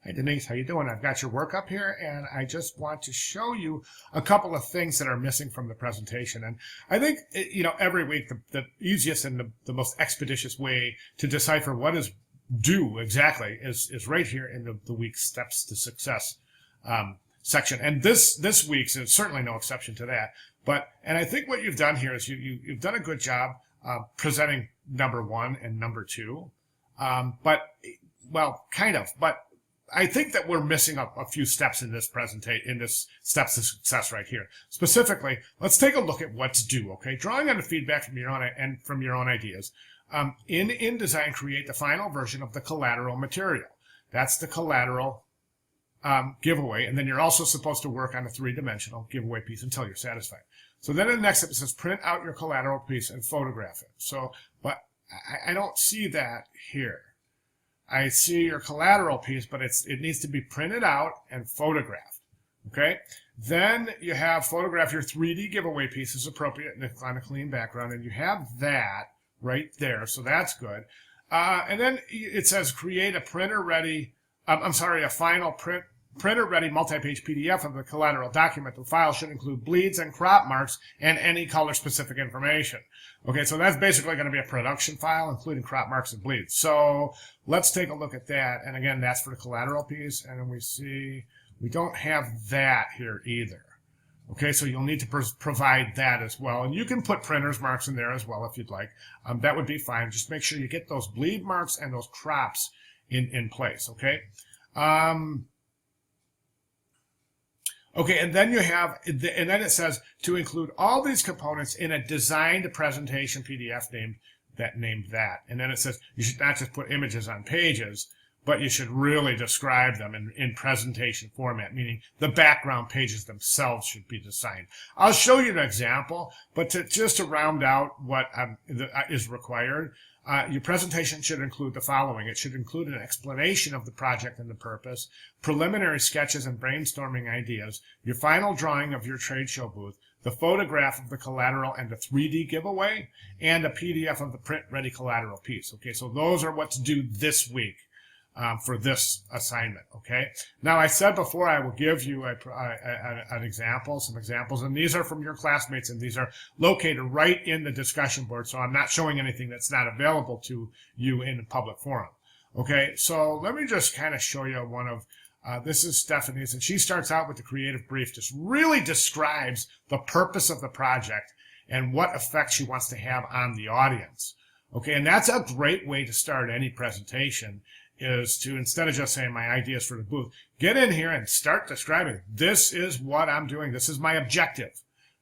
Hi Denise, how you doing? I've got your work up here and I just want to show you a couple of things that are missing from the presentation. And I think, every week the easiest and the most expeditious way to decipher what is due exactly is right here in the week's Steps to Success section. And this week's is certainly no exception to that. And I think what you've done here is you've done a good job presenting number one and number two. But I think that we're missing a few steps in this presentation, in this Steps to Success right here. Specifically, let's take a look at what's due, okay? Drawing on the feedback from your own ideas. In InDesign, create the final version of the collateral material. That's the collateral giveaway, and then you're also supposed to work on a three-dimensional giveaway piece until you're satisfied. So then in the next step, it says print out your collateral piece and photograph it. But I don't see that here. I see your collateral piece, but it needs to be printed out and photographed, okay? Then you have photograph your 3D giveaway piece as appropriate on a clean background, and you have that right there, so that's good. And then it says create a a final printer-ready multi-page PDF of the collateral document. The file should include bleeds and crop marks and any color-specific information. Okay, so that's basically going to be a production file, including crop marks and bleeds. So let's take a look at that. And again, that's for the collateral piece. And then we see we don't have that here either. Okay, so you'll need to provide that as well. And you can put printer's marks in there as well if you'd like. That would be fine. Just make sure you get those bleed marks and those crops in place, okay? Okay, and then and then it says to include all these components in a designed presentation PDF named that. And then it says you should not just put images on pages, but you should really describe them in presentation format, meaning the background pages themselves should be designed. I'll show you an example, but just to round out what is required, your presentation should include the following. It should include an explanation of the project and the purpose, preliminary sketches and brainstorming ideas, your final drawing of your trade show booth, the photograph of the collateral and the 3D giveaway, and a PDF of the print-ready collateral piece. Okay, so those are what's due this week for this assignment. Okay. Now, I said before I will give you an example, some examples, and these are from your classmates, and these are located right in the discussion board, so I'm not showing anything that's not available to you in the public forum. Okay, so let me just kind of show you one of, this is Stephanie's, and she starts out with the creative brief, just really describes the purpose of the project and what effect she wants to have on the audience. Okay, and that's a great way to start any presentation, is to, instead of just saying my ideas for the booth, get in here and start describing, this is what I'm doing, this is my objective,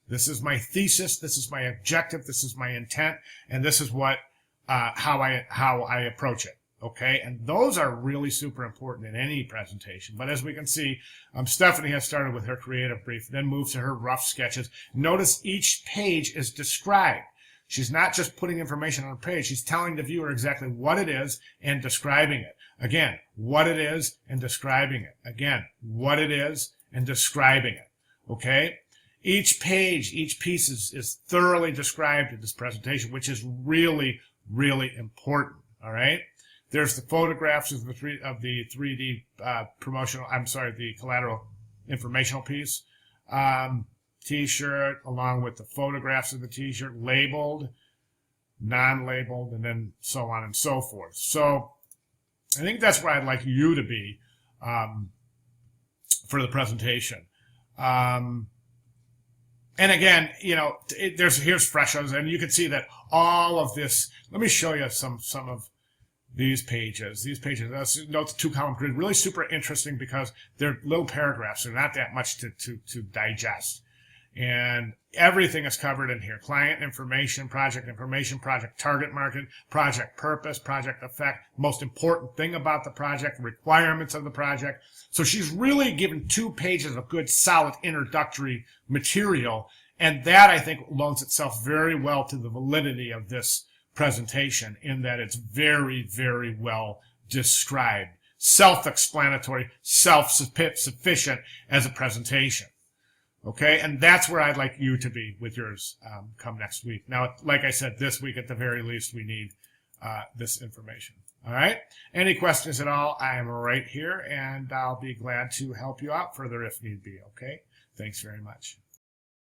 this is my thesis, this is my objective, this is my intent, and this is what how I approach it. Okay, and those are really super important in any presentation. But as we can see, Stephanie has started with her creative brief, then moved to her rough sketches. Notice each page is described. She's not just putting information on a page, she's telling the viewer exactly what it is and describing it. Again, what it is and describing it. Again, what it is and describing it. Okay? Each page, each piece is thoroughly described in this presentation, which is really, really important. All right? There's the photographs of the 3D the collateral informational piece. T-shirt, along with the photographs of the T-shirt, labeled, non-labeled, and then so on and so forth. So I think that's where I'd like you to be for the presentation. And again, here's freshos, and you can see that all of this. Let me show you some of these pages. These pages, note the two-column grid, really super interesting because they're little paragraphs. They're not that much to digest. And everything is covered in here. Client information, project target market, project purpose, project effect, most important thing about the project, requirements of the project. So she's really given 2 pages of good, solid introductory material. And that, I think, loans itself very well to the validity of this presentation, in that it's very, very well described, self-explanatory, self-sufficient as a presentation. Okay, and that's where I'd like you to be with yours come next week. Now, like I said, this week at the very least, we need this information. All right. Any questions at all? I am right here, and I'll be glad to help you out further if need be. Okay. Thanks very much.